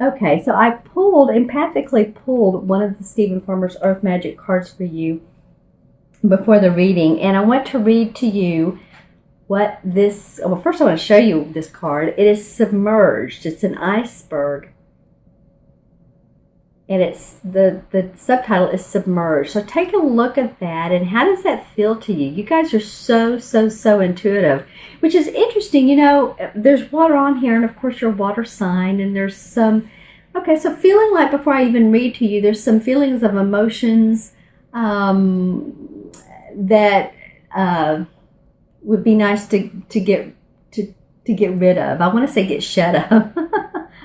Okay, so I empathically pulled one of the Stephen Farmer's Earth Magic cards for you before the reading, and I want to read to you what this, well, first I want to show you this card. It is submerged. It's an iceberg. And it's the subtitle is Submerged. So take a look at that, and how does that feel to you? You guys are so intuitive, which is interesting. You know, there's water on here, and of course your water sign, and there's some, okay, so feeling like, before I even read to you, there's some feelings of emotions that would be nice to get rid of. I want to say get shed of.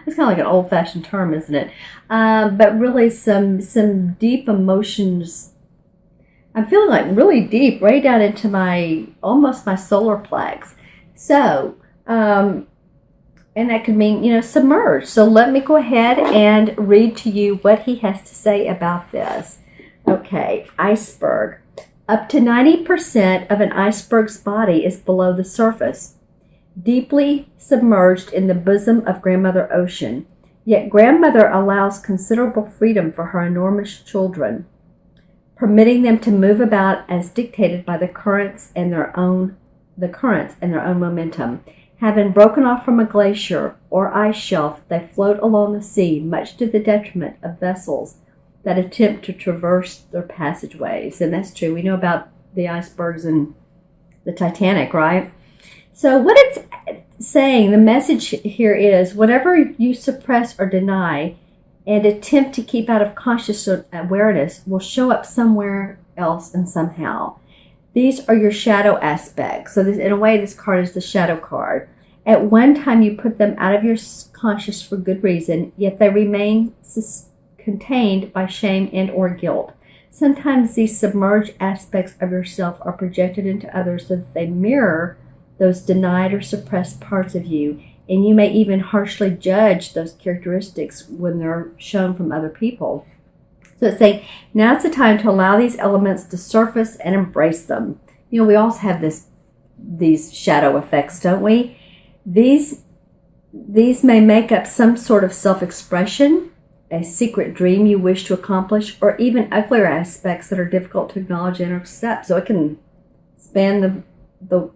It's kind of like an old-fashioned term, isn't it? But really some deep emotions. I'm feeling like really deep, right down into almost my solar plex. So, and that could mean, you know, submerged. So let me go ahead and read to you what he has to say about this. Okay, iceberg. Up to 90% of an iceberg's body is below the surface, deeply submerged in the bosom of Grandmother Ocean. Yet Grandmother allows considerable freedom for her enormous children, permitting them to move about as dictated by the currents and their own momentum. Having broken off from a glacier or ice shelf, they float along the sea, much to the detriment of vessels that attempt to traverse their passageways. And that's true. We know about the icebergs and the Titanic, right? So what it's saying, the message here is, whatever you suppress or deny and attempt to keep out of conscious awareness will show up somewhere else and somehow. These are your shadow aspects. So this, in a way, this card is the shadow card. At one time you put them out of your conscious for good reason, yet they remain contained by shame and or guilt. Sometimes these submerged aspects of yourself are projected into others so that they mirror those denied or suppressed parts of you, and you may even harshly judge those characteristics when they're shown from other people. So it's saying, now it's the time to allow these elements to surface and embrace them. You know, we also have these shadow effects, don't we? These may make up some sort of self-expression, a secret dream you wish to accomplish, or even uglier aspects that are difficult to acknowledge and accept. So it can span the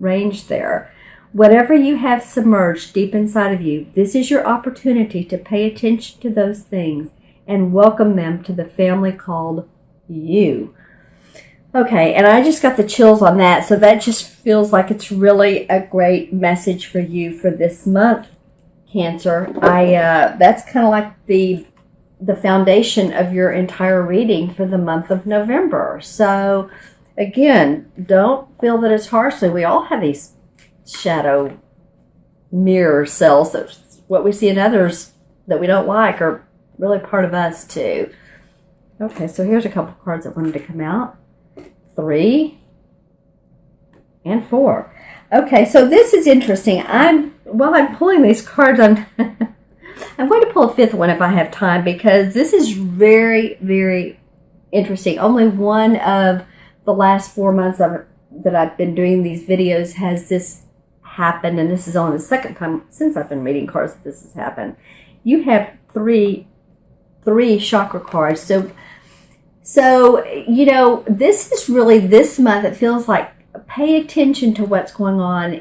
range there. Whatever you have submerged deep inside of you, this is your opportunity to pay attention to those things and welcome them to the family called you. Okay, and I just got the chills on that, so that just feels like it's really a great message for you for this month, Cancer. That's kind of like the foundation of your entire reading for the month of November. So again, don't feel that it's harshly. We all have these shadow mirror cells. That's what we see in others that we don't like are really part of us too. Okay, so here's a couple cards that wanted to come out. 3 and 4. Okay, so this is interesting. While I'm pulling these cards, I'm going to pull a fifth one if I have time, because this is very, very interesting. Only one of the last 4 months that I've been doing these videos has this happened, and this is only the second time since I've been reading cards that this has happened. You have three chakra cards. So you know, this is really, this month, it feels like, pay attention to what's going on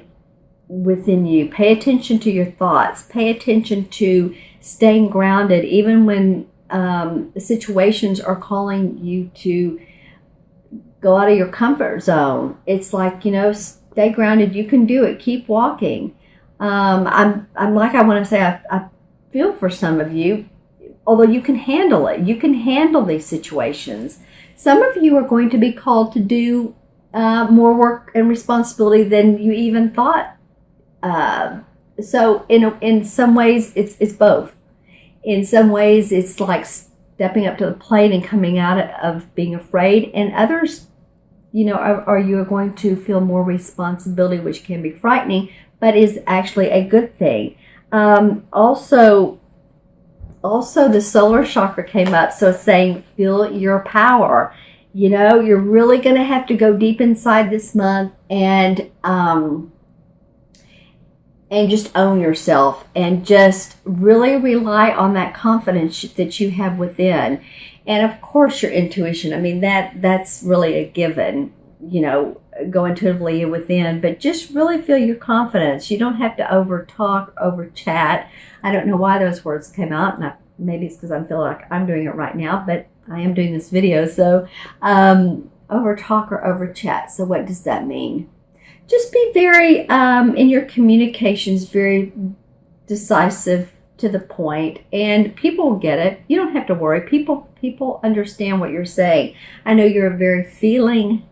within you. Pay attention to your thoughts. Pay attention to staying grounded, even when situations are calling you to go out of your comfort zone. It's like, you know, stay grounded. You can do it. Keep walking. I'm like, I want to say, I feel for some of you, although you can handle it. You can handle these situations. Some of you are going to be called to do more work and responsibility than you even thought. So in some ways, it's both. In some ways, it's like stepping up to the plate and coming out of being afraid. And others, you know, are you going to feel more responsibility, which can be frightening, but is actually a good thing. Also, the solar chakra came up, so it's saying, feel your power. You know, you're really going to have to go deep inside this month and and just own yourself and just really rely on that confidence that you have within. And of course your intuition, I mean, that's really a given, go intuitively within, but just really feel your confidence. You don't have to over talk, over chat. I don't know why those words came out, and maybe it's because I feel like I'm doing it right now, but I am doing this video. So over talk or over chat. So what does that mean? Just be very, in your communications, very decisive, to the point, and people will get it. You don't have to worry. People understand what you're saying. I know you're a very feeling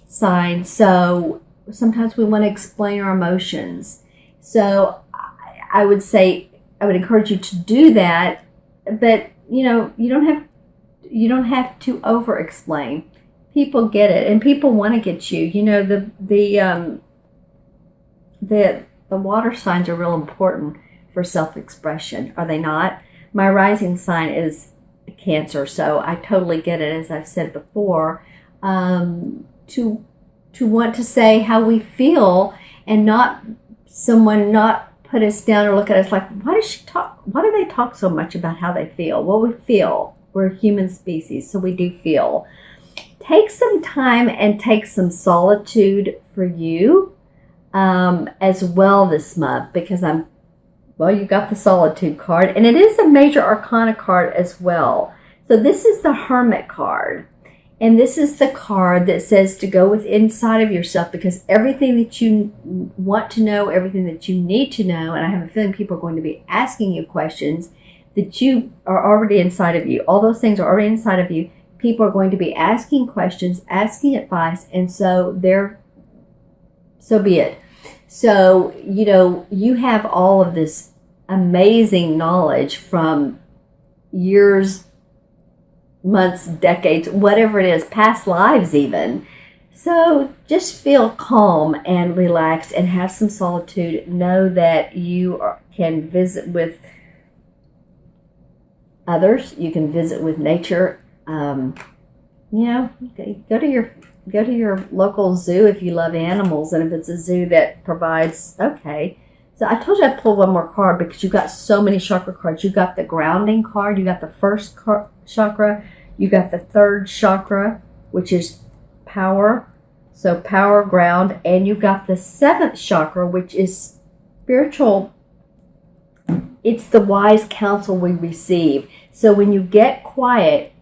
sign, so sometimes we want to explain our emotions. So I would encourage you to do that, but you don't have to over explain. People get it, and people want to get you. The water signs are real important for self-expression, are they not? My rising sign is Cancer, so I totally get it, as I've said before, to want to say how we feel and not put us down or look at us like, why do they talk so much about how they feel? Well, we feel. We're a human species, so we do feel. Take some time and take some solitude for you as well this month, because you got the Solitude card, and it is a major arcana card as well. So this is the Hermit card, and this is the card that says to go inside of yourself, because everything that you want to know, everything that you need to know, and I have a feeling people are going to be asking you questions that you are already inside of you. All those things are already inside of you. People are going to be asking questions, asking advice, and so be it. So, you have all of this amazing knowledge from years, months, decades, whatever it is, past lives even. So just feel calm and relaxed and have some solitude. Know that you can visit with others. You can visit with nature. Go to your local zoo if you love animals, and if it's a zoo that provides, okay. So I told you I'd pull one more card because you got so many chakra cards. You got the grounding card, you got the first chakra, you got the third chakra, which is power. So power, ground, and you got the seventh chakra, which is spiritual. It's the wise counsel we receive. So when you get quiet,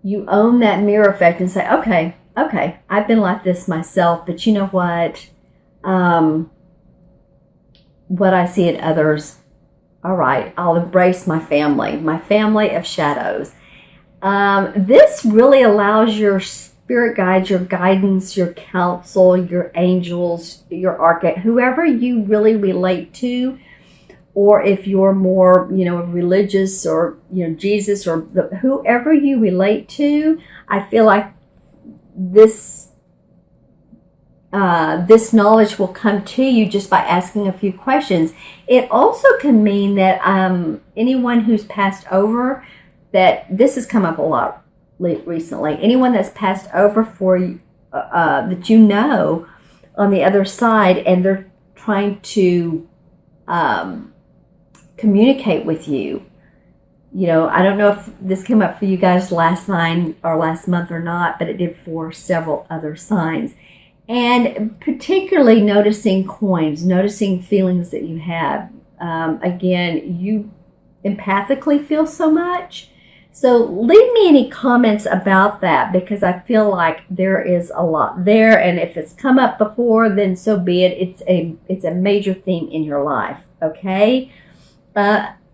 you own that mirror effect and say, okay, I've been like this myself, but you know what? What I see in others, all right, I'll embrace my family of shadows. This really allows your spirit guides, your guidance, your counsel, your angels, your archangel, whoever you really relate to, or if you're more, religious, or, Jesus, or whoever you relate to, I feel like this knowledge will come to you just by asking a few questions. It also can mean that anyone who's passed over, that this has come up a lot recently, anyone that's passed over for you, that on the other side, and they're trying to communicate with you. I don't know if this came up for you guys last month or not, but it did for several other signs. And particularly noticing coins, noticing feelings that you have. Again, you empathically feel so much. So leave me any comments about that, because I feel like there is a lot there. And if it's come up before, then so be it. It's a major theme in your life. Okay.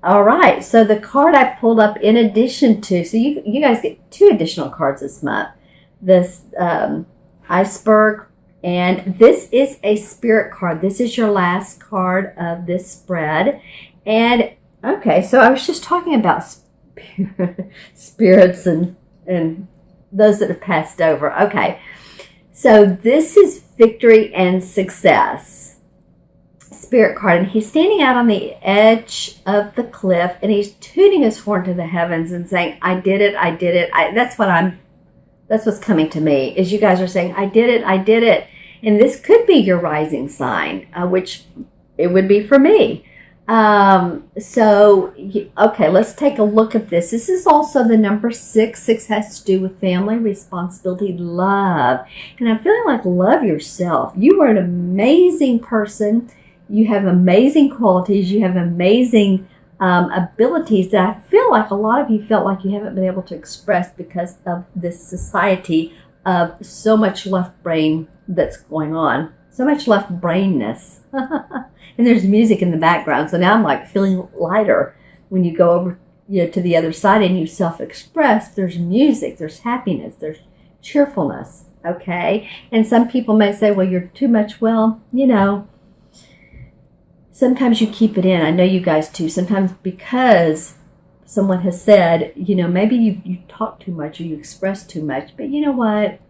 All right. So the card I pulled up in addition to, so you guys get 2 additional cards this month. This iceberg. And this is a spirit card. This is your last card of this spread. And okay, so I was just talking about spirits and those that have passed over. Okay, so this is victory and success. Spirit card. And he's standing out on the edge of the cliff, and he's tooting his horn to the heavens and saying, I did it, I did it. That's what's coming to me, is you guys are saying, I did it, And this could be your rising sign, which it would be for me. Okay, let's take a look at this. This is also the number 6. 6 has to do with family, responsibility, love. And I'm feeling like love yourself. You are an amazing person. You have amazing qualities. You have amazing abilities that I feel like a lot of you felt like you haven't been able to express because of this society of so much left brain that's going on. So much left brainness. And there's music in the background. So now I'm like feeling lighter when you go over to the other side and you self-express. There's music, there's happiness, there's cheerfulness. Okay? And some people may say, well, you're too much. Well, sometimes you keep it in. I know you guys too. Sometimes because someone has said, maybe you talk too much or you express too much. But you know what?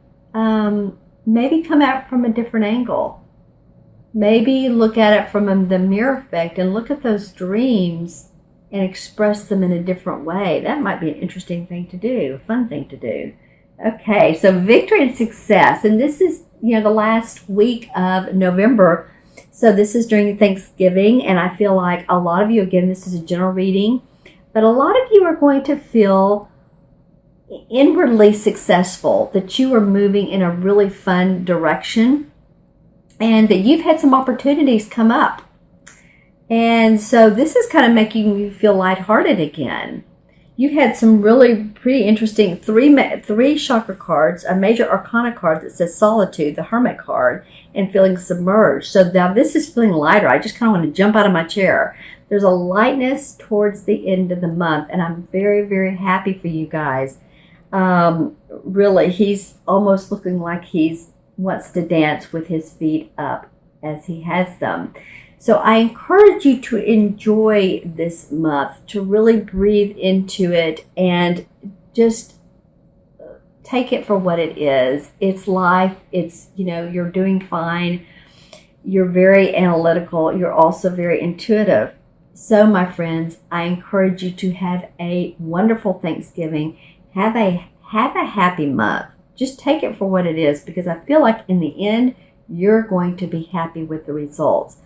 Maybe come out from a different angle. Maybe look at it from the mirror effect and look at those dreams and express them in a different way. That might be an interesting thing to do, a fun thing to do. Okay, so victory and success. And this is, the last week of November. So this is during Thanksgiving. And I feel like a lot of you, again, this is a general reading, but a lot of you are going to feel inwardly successful, that you are moving in a really fun direction, and that you've had some opportunities come up. And so this is kind of making you feel lighthearted again. You had some really pretty interesting three chakra cards, a major arcana card that says solitude, the hermit card, and feeling submerged. So now this is feeling lighter. I just kind of want to jump out of my chair. There's a lightness towards the end of the month, and I'm very, very happy for you guys. Really, he's almost looking like he's wants to dance with his feet up as he has them. So I encourage you to enjoy this month, to really breathe into it and just take it for what it is. It's life. It's, you're doing fine. You're very analytical. You're also very intuitive. So my friends, I encourage you to have a wonderful Thanksgiving. Have a happy month. Just take it for what it is, because I feel like in the end, you're going to be happy with the results.